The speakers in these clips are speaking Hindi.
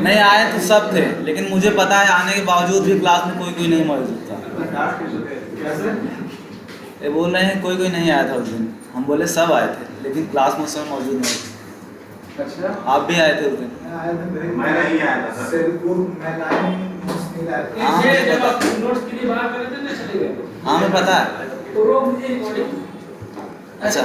नहीं आए तो सब थे, लेकिन मुझे पता है आने के बावजूद भी क्लास में कोई कोई नहीं मौजूद था। ये बोल रहे हैं कोई कोई नहीं आया था उस दिन। हम बोले सब आए थे, लेकिन क्लास में उस समय मौजूद नहीं थे। अच्छा, आप भी आए थे उस दिन? मैं नहीं आया था सर। हाँ हमें पता है। अच्छा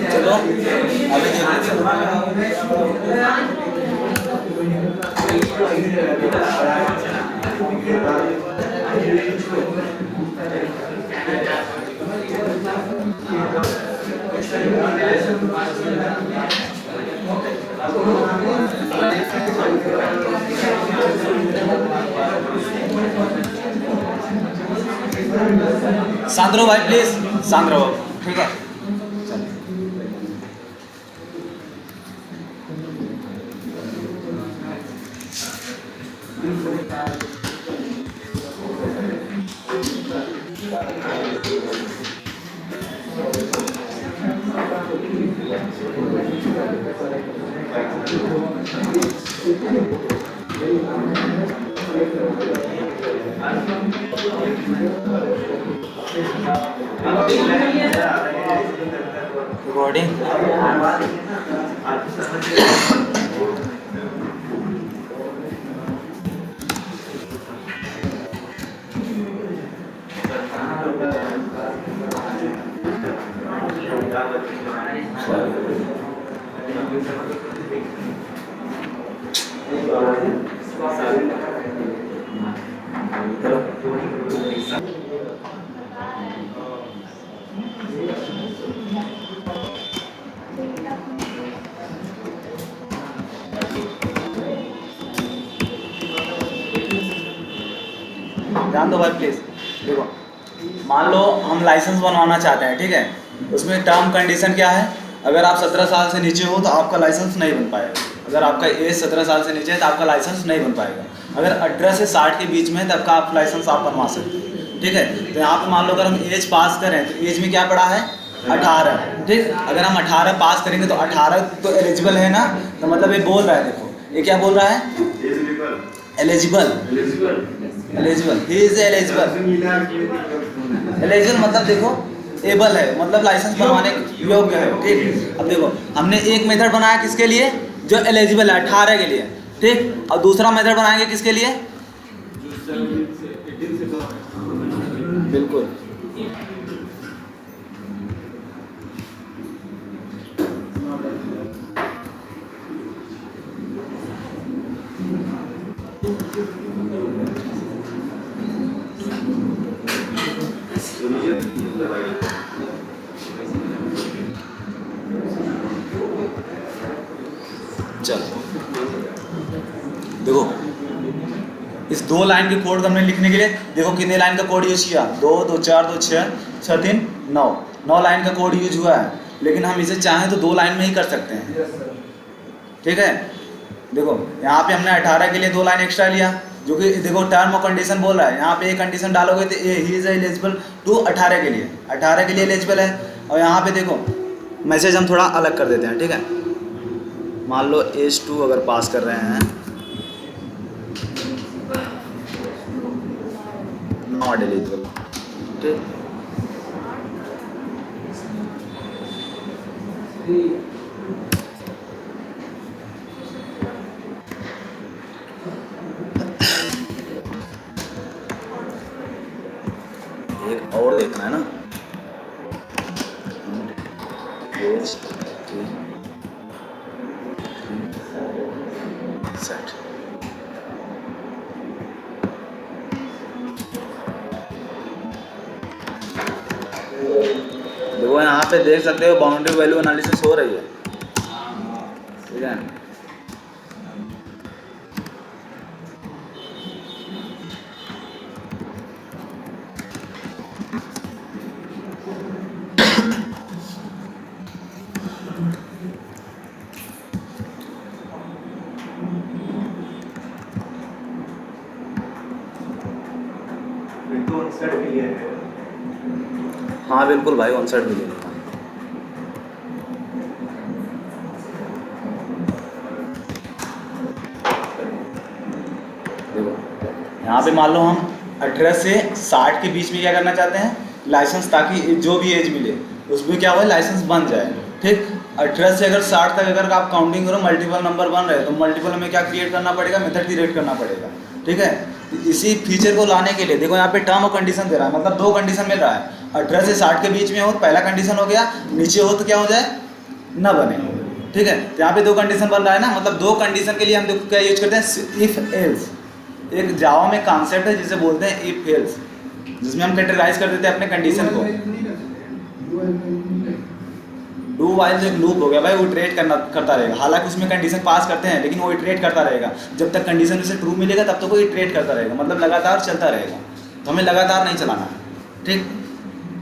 चलो अभी शांत रहो भाई, प्लीज शांत रहो, ठीक है। रिकॉर्डिंग ध्यान दो भाई प्लीज। देखो, मान लो हम लाइसेंस बनवाना चाहते हैं, ठीक है। उसमें टर्म कंडीशन क्या है? अगर आप 17 साल से नीचे हो तो आपका लाइसेंस नहीं बन पाएगा। अगर आपका एज 17 साल से नीचे है तो आपका लाइसेंस नहीं बन पाएगा। अगर 18 से 60 के बीच में है तब का आप लाइसेंस आप बनवा सकते हैं, ठीक है। तो यहाँ पे मान लो अगर हम एज पास करें तो एज में क्या पड़ा है? 18, ठीक। अगर हम 18 पास करेंगे तो 18 तो एलिजिबल है ना, तो मतलब ये बोल रहा है, देखो ये क्या बोल रहा है? Eligible, eligible, he is eligible. Eligible मतलब देखो एबल है, मतलब लाइसेंस बनवाने के योग्य है, ठीक। अब देखो हमने एक मेथड बनाया किसके लिए? जो एलिजिबल है 18 के लिए, ठीक। और दूसरा मेथड बनाएंगे किसके लिए? बिल्कुल, चलो देखो इस 2 लाइन के कोड हमने लिखने के लिए देखो कितने लाइन का कोड यूज किया? 2 2 4 2 6 6 3 9 9 लाइन का कोड यूज हुआ है। लेकिन हम इसे चाहें तो 2 लाइन में ही कर सकते हैं, ठीक है। देखो यहाँ पे हमने 18 के लिए 2 लाइन एक्स्ट्रा लिया, जो कि देखो टर्म और कंडीशन बोल रहा है। यहाँ पे एक कंडीशन डालोगे तो ही इज एलिजिबल टू 18 के लिए, 18 के लिए एलिजिबल है। और यहाँ पे देखो मैसेज हम थोड़ा अलग कर देते हैं, ठीक है। मान लो एज 2 अगर पास कर रहे हैं, नॉट एलिजिबल, ठीक। एक और देखना है ना, एज सेट। देखो यहाँ पे देख सकते हो बाउंड्री वैल्यू एनालिसिस हो रही है, ठीक है। हाँ बिल्कुल भाई, ऑन साइड भी ले लेना। देखो यहाँ पे मान लो हम 18 से 60 के बीच में क्या करना चाहते हैं, लाइसेंस, ताकि जो भी एज मिले उसमें क्या हो, लाइसेंस बन जाए, ठीक। 18 से अगर 60 तक अगर आप काउंटिंग करो, मल्टीपल नंबर बन रहे हैं, तो मल्टीपल में क्या क्रिएट करना पड़ेगा, मेथड क्रिएट करना पड़ेगा, ठीक है। इसी फीचर को लाने के लिए देखो यहाँ पे टर्म और कंडीशन दे रहा है, मतलब दो कंडीशन मिल रहा है। 18 से 60 के बीच में हो तो पहला कंडीशन हो गया, नीचे हो तो क्या हो जाए, ना बने, ठीक है। तो यहाँ पे दो कंडीशन बन रहा है ना, मतलब दो कंडीशन के लिए हम देखो क्या यूज करते हैं, इफ एल्स। एक जावा में कॉन्सेप्ट है जिसे बोलते हैं इफ एल्स, जिसमें हम कैटेगराइज कर देते हैं अपने कंडीशन को। डू वाइल जो एक लूप हो गया भाई, वो इटरेट करता रहेगा, हालांकि उसमें कंडीशन पास करते हैं लेकिन वो इटरेट करता रहेगा, जब तक कंडीशन उसे ट्रू मिलेगा तब तक वो इटरेट करता रहेगा, मतलब लगातार चलता रहेगा। तो हमें लगातार नहीं चलाना है, ठीक।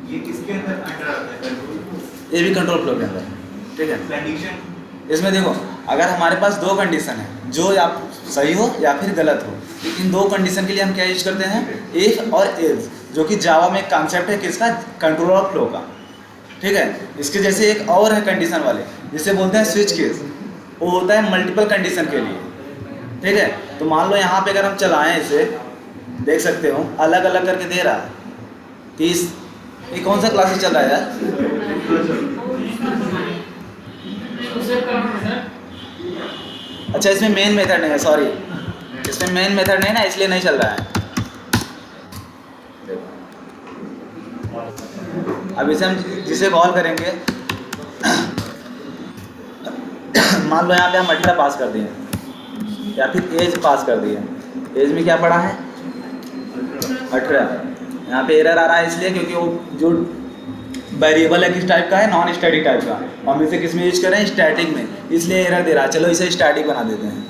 ये किसके अंदर आता है? ये भी कंट्रोल फ्लो के अंदर, ठीक है। कंडीशन इसमें देखो अगर हमारे पास दो कंडीशन है, जो या सही हो या फिर गलत हो, इन दो कंडीशन के लिए हम क्या यूज करते हैं, इफ और एल्स, जो कि जावा में एक कॉन्सेप्ट है किसका, कंट्रोल ऑफ फ्लो का, ठीक है। इसके जैसे एक और है कंडीशन वाले, जिसे बोलते हैं स्विच केस, वो होता है मल्टीपल कंडीशन के लिए, ठीक है। तो मान लो यहाँ पे अगर हम चलाएं इसे, देख सकते हो अलग अलग करके दे रहा है कि ये कौन सा क्लासेस चल रहा है यार, अच्छा इसमें मेन मेथड नहीं है, सॉरी, इसमें मेन मेथड नहीं है ना, इसलिए नहीं चल रहा है। अब इसे हम जिसे कॉल करेंगे, मान लो यहाँ पे हम 18 पास कर दिए या फिर एज पास कर दिए, एज में क्या पड़ा है 18, यहाँ पे एरर आ रहा है इसलिए क्योंकि वो जो वेरिएबल है किस टाइप का है, नॉन स्टैटिक टाइप का, हम इसे किस में यूज करें, स्टैटिक में, इसलिए एरर दे रहा है। चलो इसे स्टैटिक बना देते हैं।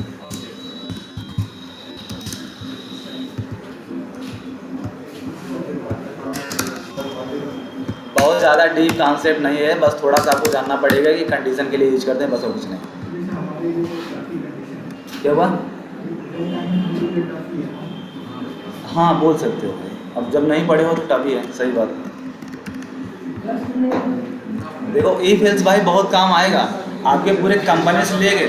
बहुत ज़्यादा डीप कॉन्सेप्ट नहीं है, बस थोड़ा सा आपको जानना पड़ेगा कि कंडीशन के लिए यूज करते हैं, बस और कुछ नहीं। क्या हुआ, हाँ बोल सकते हो भाई, अब जब नहीं पढ़े हो तो तभी है, सही बात। देखो इफ एल्स भाई बहुत काम आएगा, आपके पूरे कंपनी से ले गए।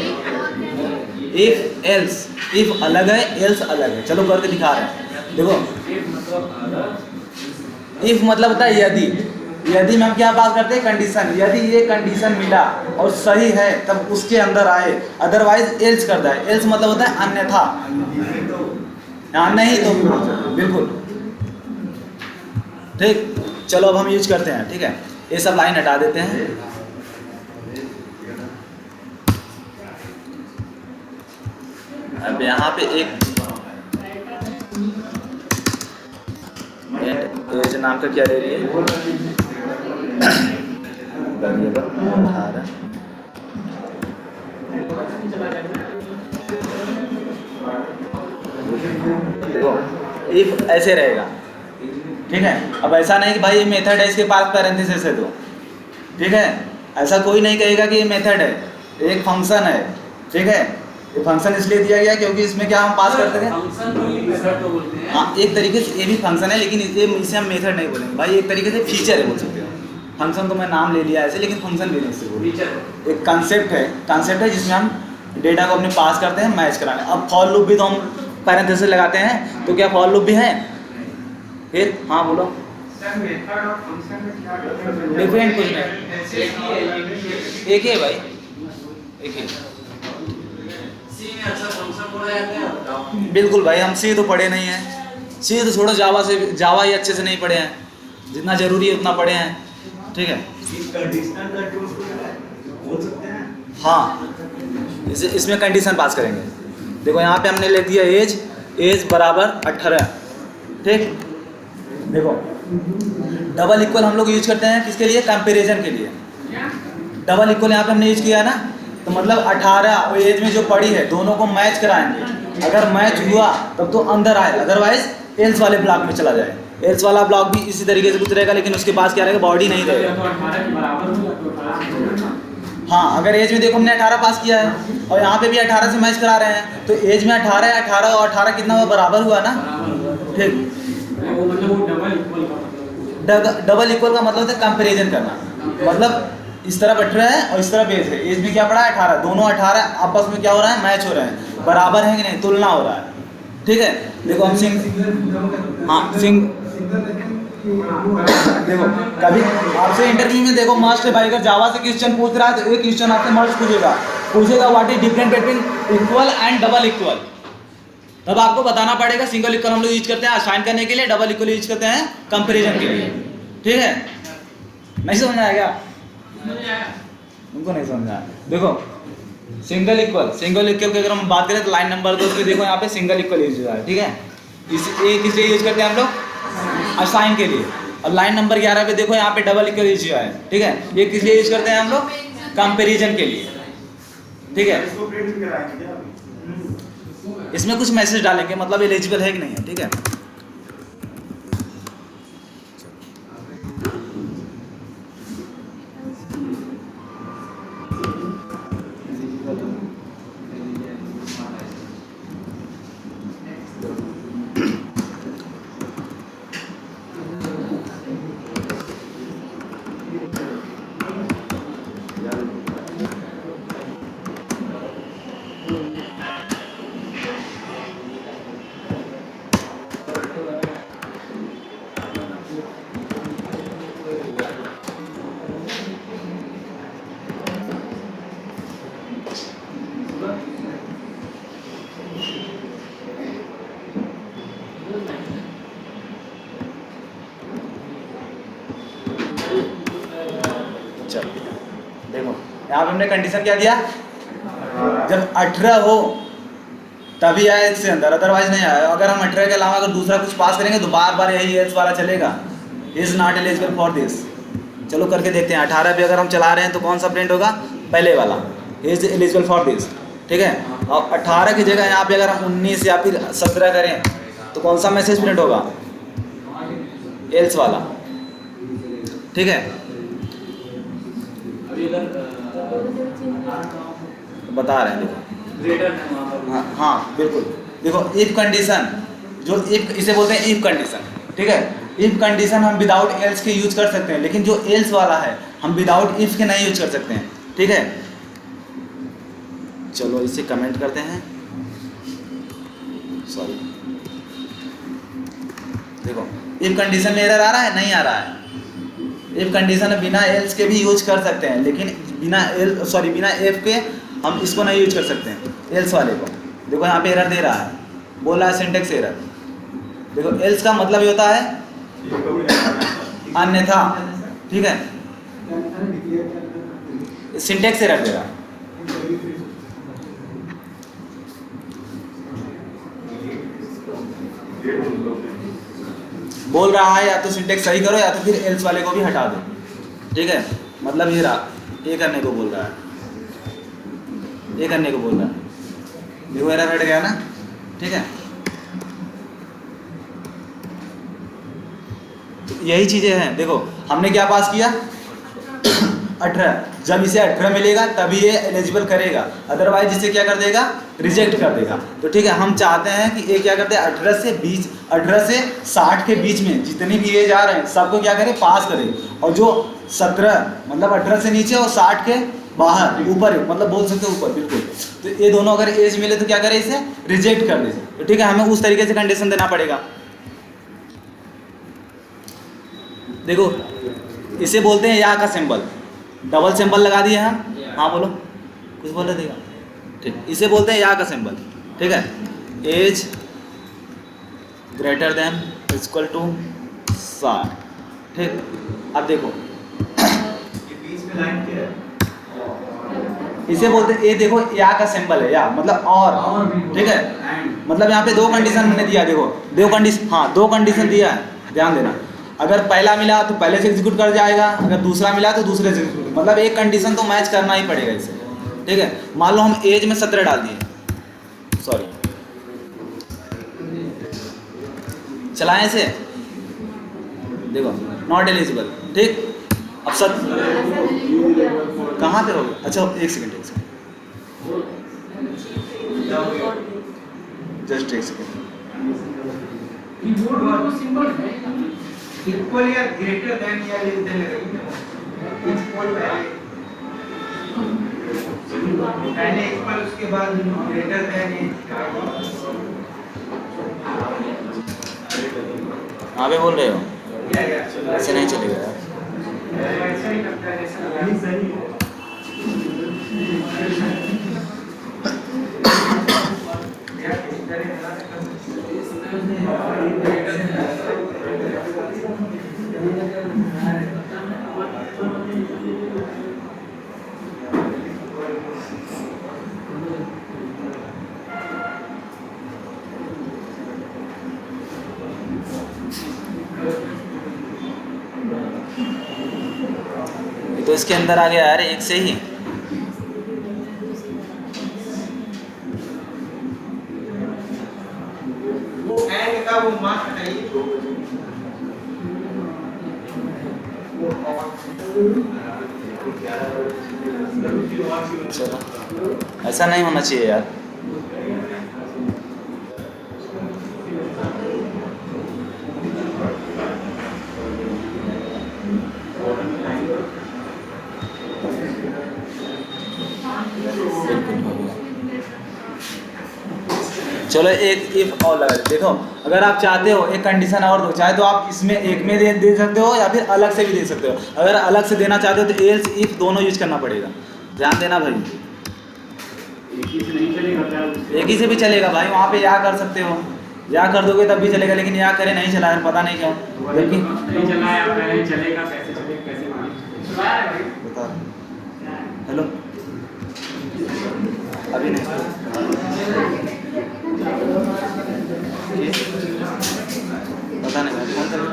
इफ एल्स, इफ अलग है, एल्स अलग है, चलो करके दिखा रहे हैं। देखो इफ मतलब होता है यदि, यदि में हम क्या बात करते हैं, कंडीशन, यदि ये कंडीशन मिला और सही है तब उसके अंदर आए, अदरवाइज एल्स करता है। एल्स मतलब होता है अन्यथा, हाँ नहीं तो, बिल्कुल ठीक। चलो अब हम यूज करते हैं, ठीक है। ये सब लाइन हटा देते हैं। अब यहाँ पे एक एज नाम का क्या ले रही है, देखो इफ ऐसे रहेगा, ठीक है। अब ऐसा नहीं कि भाई ये मेथड है इसके पास पैरेंथेसिस है, तो ठीक है, ऐसा कोई नहीं कहेगा कि ये मेथड है, एक फंक्शन है, ठीक है। ये फंक्शन इसलिए दिया गया क्योंकि इसमें क्या हम पास करते हैं, हाँ एक तरीके से ये भी फंक्शन है, लेकिन इसे हम मेथड नहीं बोलेंगे भाई, एक तरीके से फीचर है बोल सकते हो। फंक्शन तो मैं नाम ले लिया ऐसे, लेकिन फंक्शन भी नहीं इससे बोलते, एक कंसेप्ट है जिसमें हम डेटा को अपने पास करते हैं मैच कराने। अब फॉर लूप भी तो हम पैरेंथेसिस लगाते हैं, तो क्या फॉर लूप भी है फिर, हाँ बोलो। डिफरेंट कुछ नहीं, एक ही है भाई, एक ही। बिल्कुल भाई, हम सी तो पढ़े नहीं हैं, सी तो छोड़ो, जावा ही अच्छे से नहीं पढ़े हैं, जितना ज़रूरी है उतना पढ़े हैं, ठीक है। कंडीशनल कंट्रोल बोल सकते हैं। हाँ, इसमें कंडीशन पास करेंगे। देखो यहाँ पे हमने लिख दिया एज बराबर 18, ठीक। देखो डबल इक्वल हम लोग यूज करते हैं किसके लिए? कंपैरिजन के लिए। डबल इक्वल यहाँ पे हमने यूज किया ना, तो मतलब 18 और एज में जो पड़ी है दोनों को मैच कराएंगे। अगर मैच हुआ तब तो अंदर आए, अदरवाइज एल्स वाले ब्लॉक में चला जाए। एल्स वाला ब्लॉक भी इसी तरीके से कुछ रहेगा, लेकिन उसके पास क्या रहेगा? बॉडी नहीं रहेगा। हाँ, अगर एज में देखो हमने 18 पास किया है और यहाँ पे भी 18 से मैच करा रहे हैं, तो एज में 18 है, 18 और 18 कितना हुआ? बराबर हुआ ना, ठीक। डबल इक्वल का मतलब है कंपैरिजन करना, मतलब इस तरफ 18 है और इस तरफ एज है। एज में क्या पड़ा है? 18। दोनों 18 आपस में क्या हो रहा है? मैच हो रहे हैं, बराबर है कि नहीं? तुलना हो रहा है, ठीक है। देखो हम देखो कभी आपसे इंटरव्यू में देखो मस्ट भाई अगर जावा से क्वेश्चन पूछ रहा है तो एक क्वेश्चन आपसे मस्ट पूछेगा what is difference between equal and double equal. तब आपको बताना पड़ेगा सिंगल इक्वल हम लोग यूज करते हैं असाइन करने के लिए, डबल इक्वल यूज करते हैं कंपैरिजन के लिए, ठीक है। नहीं समझ में आया क्या? उनको नहीं समझ आया। देखो सिंगल इक्वल की अगर हम बात करें तो लाइन नंबर 2 पे देखो यहाँ पे सिंगल इक्वल यूज हुआ है, ठीक है। किस लिए यूज करते हैं हम लोग? असाइन के लिए। और लाइन नंबर 11 पे देखो यहाँ पे डबल इक्वल यूज हुआ है, ठीक है। ये किस लिए यूज करते हैं हम लोग? कंपैरिजन के लिए, ठीक है। इसको प्रिंट भी कराएंगे क्या? इसमें कुछ मैसेज डालेंगे मतलब एलिजिबल है कि नहीं है, ठीक है। चलो देखो यहाँ पे हमने कंडीशन क्या दिया? जब 18 हो तभी आए इससे अंदर, अदरवाइज नहीं आया। अगर हम 18 के अलावा अगर दूसरा कुछ पास करेंगे तो बार बार यही एल्स वाला चलेगा, is not eligible for this. चलो करके देखते हैं। 18 पे अगर हम चला रहे हैं तो कौन सा प्रिंट होगा? पहले वाला, इज एलिजिबल फॉर दिस, ठीक है। और 18 की जगह यहाँ पे अगर हम 19 या फिर 17 करें तो कौन सा मैसेज प्रिंट होगा? एल्स वाला, ठीक है। बता रहे हैं देखो, हाँ बिल्कुल। देखो इफ कंडीशन, जो इफ इसे बोलते हैं इफ कंडीशन, ठीक है। इफ कंडीशन हम विदाउट एल्स के यूज कर सकते हैं, लेकिन जो एल्स वाला है हम विदाउट इफ के नहीं यूज कर सकते हैं, ठीक है। चलो इसे कमेंट करते हैं, सॉरी। देखो इफ कंडीशन में एरर आ रहा है? नहीं आ रहा है। इफ कंडीशन बिना एल्स के भी यूज कर सकते हैं, लेकिन बिना एफ के हम इसको नहीं यूज कर सकते हैं, एल्स वाले को। देखो यहाँ पे एरर दे रहा है, बोल रहा है सिंटेक्स एरर। देखो एल्स का मतलब ये होता है अन्यथा, ठीक है। सिंटेक्स एरर दे रहा है। बोल रहा है या तो सिंटेक्स सही करो या तो फिर एल्स वाले को भी हटा दो, ठीक है। मतलब ये रहा, ये करने को बोल रहा है, ये करने को बोल रहा है। देखो एरर हट गया ना, ठीक है। तो यही चीज़ें हैं। देखो हमने क्या पास किया? 18। जब इसे 18 मिलेगा तभी ये एलिजिबल करेगा, अदरवाइज इसे क्या कर देगा? रिजेक्ट कर देगा। तो ठीक है, हम चाहते हैं कि ये क्या करते हैं? 18 से 60 के बीच में जितनी भी एज आ रहे हैं सबको क्या करें? पास करें। और जो 17 मतलब 18 से नीचे और 60 के बाहर ऊपर, मतलब बोल सकते हो ऊपर, बिल्कुल। तो ये दोनों अगर एज मिले तो क्या करें? इसे रिजेक्ट कर दे। तो ठीक है, हमें उस तरीके से कंडीशन देना पड़ेगा। देखो इसे बोलते हैं या का सिंबल, डबल सिंबल लगा दिए हम। हाँ बोलो, कुछ बोल रहे थे? ठीक, इसे बोलते हैं या का सिंबल, ठीक है। As greater than equal to 60, ठीक, अब देखो ये बीच में लाइन क्या है? इसे बोलते हैं, ये देखो या का सिंबल है, या मतलब और, ठीक है। मतलब यहाँ पे दो कंडीशन मैंने दिया, देखो दो कंडीशन, हाँ दो कंडीशन दिया है, ध्यान देना। अगर पहला मिला तो पहले से एग्जीक्यूट कर जाएगा, अगर दूसरा मिला तो दूसरे से एग्जीक्यूट, मतलब एक कंडीशन तो मैच करना ही पड़ेगा इसे, ठीक है। मान लो हम एज में 17 डाल दिए, सॉरी, चलाएं इसे, देखो नॉट एलिजिबल, ठीक। अब कहाँ पे हो गया, अच्छा एक सेकंड जस्ट एक सेकंड, कीबोर्ड वाला सिंबल है इक्वल या ग्रेटर देन या लेस देन इक्वल पहले इक्वल उसके बाद ग्रेटर देन हाँ पे बोल रहे हो, या ऐसे नहीं चलेगा यार। ऐसा ही करता है, ऐसा सही है। ये तो इसके अंदर आ गया यार एक से ही, एंड का वो मार्क हटाइए। चलो ऐसा नहीं होना चाहिए यार। चलो एक इफ और लगा देखो, अगर आप चाहते हो एक कंडीशन और दो, चाहे तो आप इसमें एक में दे सकते हो या फिर अलग से भी दे सकते हो। अगर अलग से देना चाहते हो तो एल्स इफ दोनों यूज करना पड़ेगा, ध्यान देना भाई। एक ही से नहीं चलेगा, एक ही से भी चलेगा भाई, वहाँ पे या कर सकते हो, या कर दोगे तब भी चलेगा, लेकिन या करे नहीं चला, पता नहीं क्यों, जबकि नहीं चलाया पहले चलेगा, कैसे चलेगा कैसे बता हेलो अभी नहीं पता नहीं भाई, फोन करके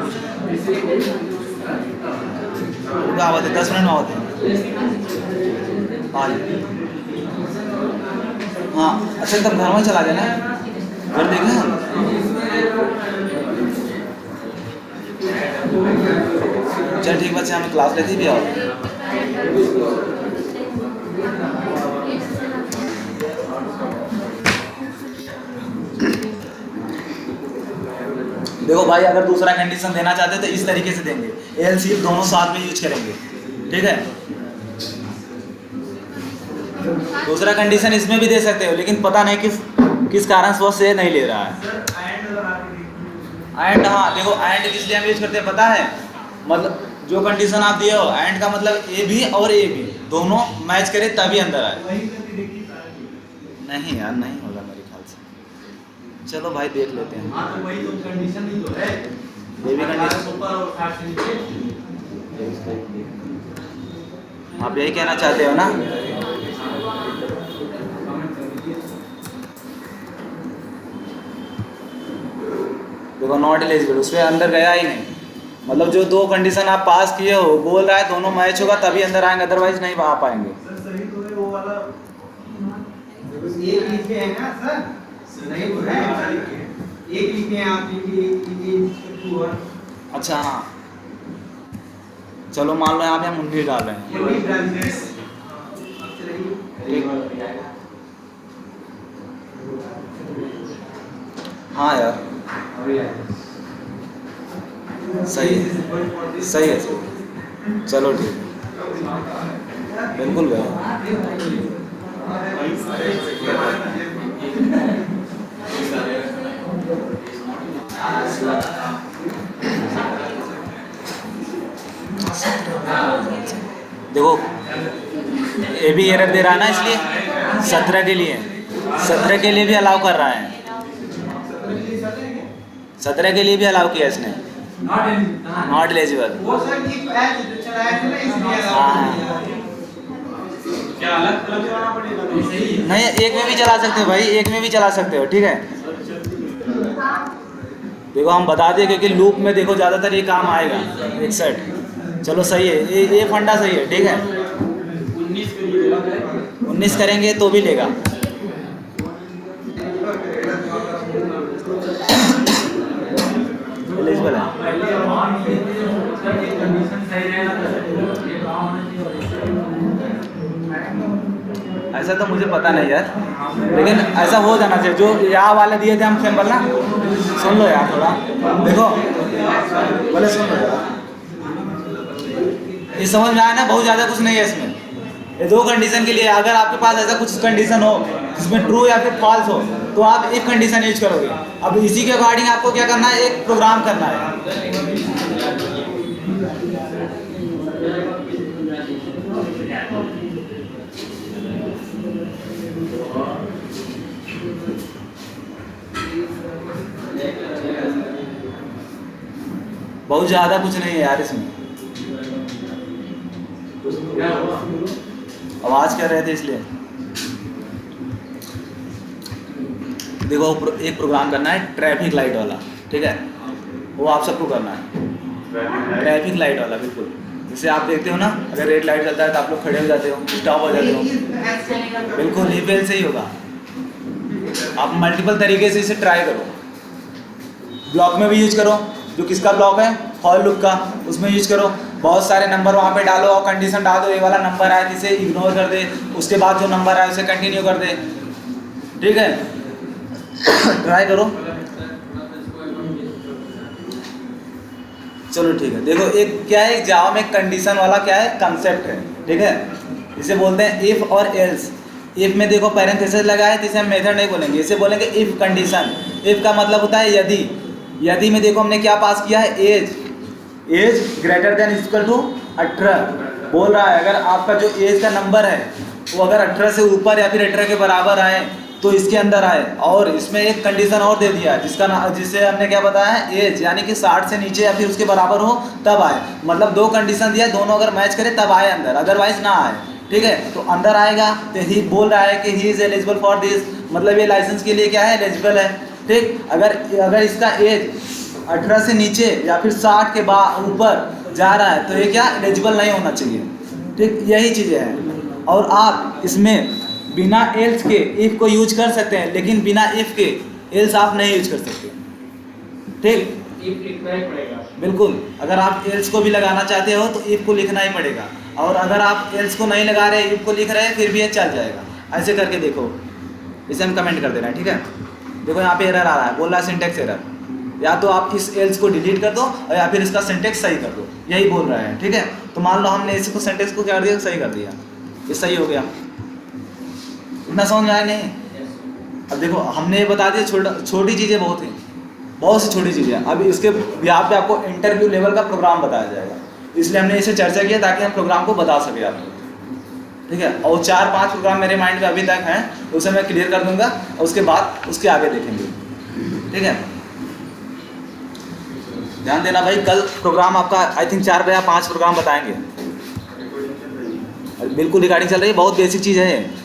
पूछ आवत है, 10 मिनट में आवत है। हाँ अच्छा तब घर में चला जाना, घर देखना। चल ठीक बच्चे, हमें क्लास लेती भी आओ। देखो भाई, अगर दूसरा कंडीशन देना चाहते हो तो इस तरीके से देंगे, एल सी दोनों साथ में यूज करेंगे, ठीक है। दूसरा कंडीशन इसमें भी दे सकते हो, लेकिन पता नहीं किस कारण से नहीं ले रहा है। एंड हाँ देखो, एंड किस लिए हम यूज करते हैं पता है, मतलब जो कंडीशन आप दिए हो, एंड का मतलब ए भी और ए भी दोनों मैच करे तभी अंदर आए। नहीं यार नहीं होगा मेरे ख्याल से, चलो भाई देख लेते हैं। हाँ तो वही तो कंडीशन ही तो है, ये भी कंडीशन ऊपर और खास से नीचे। आप यही कहना चाहते हो ना। देखो नॉट एलिजिबल, उसमें अंदर गया ही नहीं, मतलब जो दो कंडीशन आप पास किए हो बोल रहा है दोनों मैच होगा तभी अंदर आएंगे, अदरवाइज नहीं आ पाएंगे। सर सही तो है वो वाला, एक लिखे हैं ना सर, सही तो है, एक लिखे हैं आप, अच्छा हाँ चलो मान लो यहाँ पे हम 19 डाल रहे हैं, हाँ यार सही है सही है सही, चलो ठीक है बिल्कुल भाई। देखो ये भी एरर दे रहा है ना, इसलिए 17 के लिए भी अलाउ कर रहा है, 17 के लिए भी अलाउ किया इसने, नॉट एलिजिबल। वो सर if else जो चलाया था ना इसलिए हाँ। क्या अलग अलग चलाना पड़ेगा? तो सही है। नहीं, एक में भी चला सकते हो भाई, एक में भी चला सकते हो, ठीक है। देखो हम बता दें क्योंकि लूप में देखो ज़्यादातर ये काम आएगा 61। चलो सही है, ये फंडा सही है, ठीक है। 19 करिएगा। 19 करेंगे तो भी लेगा। एलिजिबल है। ऐसा तो मुझे पता नहीं यार, लेकिन ऐसा हो जाना चाहिए। जो यहाँ वाले दिए थे हम सैंपल ना, सुन लो यार थोड़ा, देखो बोले सुन लो यार, ये समझ में आया ना, बहुत ज़्यादा कुछ नहीं है इसमें। ये दो कंडीशन के लिए, अगर आपके पास ऐसा कुछ कंडीशन हो जिसमें ट्रू या फिर फॉल्स हो तो आप एक कंडीशन यूज करोगे। अब इसी के अकॉर्डिंग आपको क्या करना है, एक प्रोग्राम करना है। बहुत ज़्यादा कुछ नहीं है यार इसमें। आवाज़ कर रहे थे इसलिए। देखो एक प्रोग्राम करना है ट्रैफिक लाइट वाला, ठीक है, वो आप सबको करना है। ट्रैफिक लाइट वाला, बिल्कुल। जैसे आप देखते हो ना, अगर रेड लाइट चलता है तो आप लोग खड़े हो जाते हो, स्टॉप हो जाते हो, बिल्कुल ई फेल से ही होगा। आप मल्टीपल तरीके से इसे ट्राई करो। ब्लॉक में भी यूज करो, जो किसका ब्लॉक है, फॉर लूप का, उसमें यूज करो। बहुत सारे नंबर वहाँ पे डालो और कंडीशन डाल दो, ये वाला नंबर आए जिसे इग्नोर कर दे, उसके बाद जो नंबर आए उसे कंटिन्यू कर दे, ठीक है। ट्राई करो। चलो ठीक है। देखो एक क्या है, जावा में कंडीशन वाला क्या है, कंसेप्ट है, ठीक है। इसे बोलते हैं इफ और एल्स। इफ में देखो पैरेंथेसिस लगा है, जिसे हम मेथड नहीं बोलेंगे, इसे बोलेंगे इफ कंडीशन। इफ का मतलब होता है यदि। यदि में देखो हमने क्या पास किया है, as greater than equal to 18 बोल रहा है। अगर आपका जो एज का नंबर है वो अगर 18 से ऊपर या फिर 18 के बराबर आए तो इसके अंदर आए। और इसमें एक कंडीशन और दे दिया है जिसे हमने क्या बताया है, एज, यानी कि 60 से नीचे या फिर उसके बराबर हो तब आए। मतलब दो कंडीशन दिया है, दोनों अगर मैच करे तब आए अंदर, अदरवाइज ना आए, ठीक है। तो अंदर आएगा तो ही बोल रहा है कि he is eligible for this, मतलब ये लाइसेंस के लिए क्या है, एलिजिबल है, ठीक। अगर इसका एज 18 से नीचे या फिर 60 के ऊपर जा रहा है तो ये क्या, एलिजिबल नहीं होना चाहिए, ठीक। यही चीज़ें हैं। और आप इसमें बिना एल्स के इफ को यूज कर सकते हैं, लेकिन बिना इफ के एल्स आप नहीं यूज कर सकते, ठीक। इफ लिखना ही पड़ेगा। बिल्कुल, अगर आप एल्स को भी लगाना चाहते हो तो इफ को लिखना ही पड़ेगा। और अगर आप एल्स को नहीं लगा रहे, इफ को लिख रहे हैं, फिर भी ये चल जाएगा। ऐसे करके देखो, इसे हम कमेंट कर देना है, ठीक है। देखो यहाँ पे एरर आ रहा है, बोल रहा है सिंटेक्स एरर। या तो आप इस एल्स को डिलीट कर दो और या फिर इसका सिंटेक्स सही कर दो, यही बोल रहा है, ठीक है। तो मान लो हमने इसको सिंटेक्स को क्या कर दिया, सही कर दिया, ये सही हो गया। इतना समझ में आया नहीं? अब देखो हमने ये बता दिया, छोटी चीज़ें बहुत हैं, बहुत सी छोटी चीज़ें। अब इसके यहाँ पे आपको इंटरव्यू लेवल का प्रोग्राम बताया जाएगा, इसलिए हमने इसे चर्चा किया ताकि हम प्रोग्राम को बता सकें आपको, ठीक है। और 4-5 प्रोग्राम मेरे माइंड में अभी तक हैं, उसे मैं क्लियर कर दूंगा और उसके बाद उसके आगे देखेंगे, ठीक है। ध्यान देना भाई, कल प्रोग्राम आपका आई थिंक 4 या 5 प्रोग्राम बताएंगे। बिल्कुल रिकॉर्डिंग चल रही है, बहुत बेसिक चीज़ है।